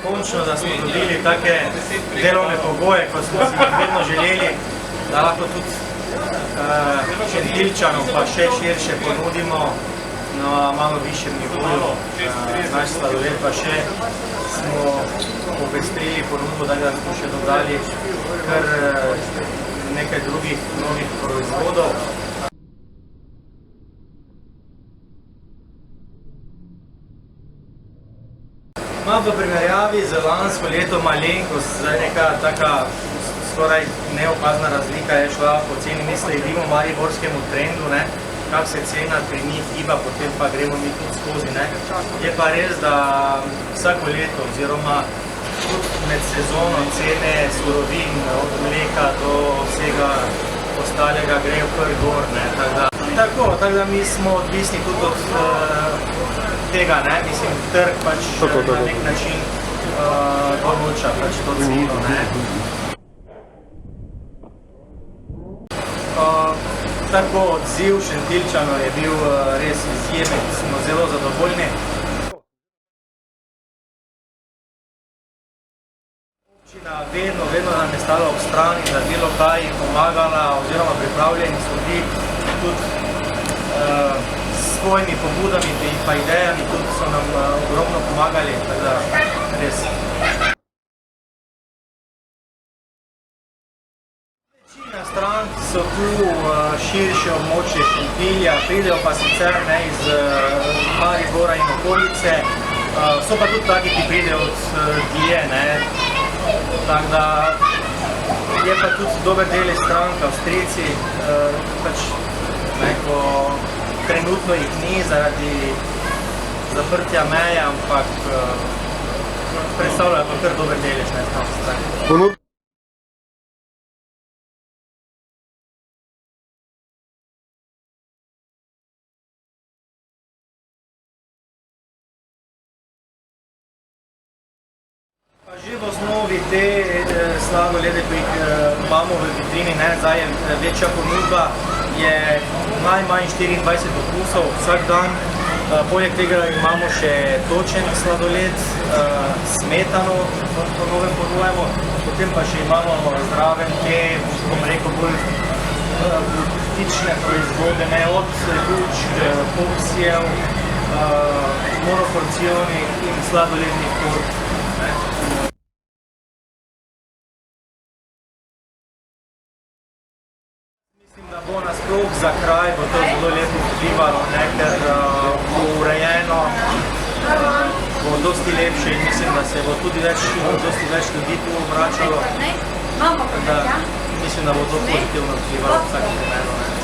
Končno, da smo dobili take delovne pogoje, kot smo si jih vedno želeli, da lahko tudi Šentilčanom pa še širše ponudimo na malo višjem nivoju naš sladoled, pa še smo popestrili ponudbo, da smo še dodali kar nekaj drugih novih proizvodov. V primerjavi z lansko leto malenkost, neka taka skoraj neopazna razlika je šla po ceni, mi sledimo mariborskemu trendu, kak se cena pri njih giba, potem pa gremo mi tudi skozi. Je pa res, da vsako leto oziroma tudi med sezono cene surovin, od mleka do vsega ostalega grejo kar gor. Tako da mi smo odvisni tudi od tega, mislim, trg pač na nek način določa pač to ceno. Tako odziv Šentilčanov je bil res izjemen, smo zelo zadovoljni. Občina vedno nam je stala ob strani, da bilo kaj pomagala oziroma pripravljeni so bili tudi s svojimi pobudami pa idejami, tudi so nam ogromno pomagali, tako da res. Večina strank so tu širše območje Šentilja, pridejo pa sicer iz Maribora in okolice, so pa tudi taki, ki pridejo od dlje. Tako da je pa tudi dober del strank, Avstrijci, pač ko trenutno jih ni zaradi zaprtja meje, ampak predstavljajo pa kar dober delež strank. Že v osnovi te sladolede, ki jih imamo v vitrini, zdaj je večja ponudba, je najmanj 24 okusov vsak dan. Poleg tega imamo še točen sladoled, smetano po novem ponujemo, potem pa še imamo zraven te, bom rekel, bolj butične proizvode, od lučk, popsijev, monoporcionih in sladolednih tort. Mislim, da bo nasploh za kraj bo to zelo lepo vplivalo, ker bo urejeno, bo dosti lepše in mislim, da se bo tudi dosti več ljudi tu obračalo. Mislim, da bo to pozitivno vplivalo v vsakem primeru.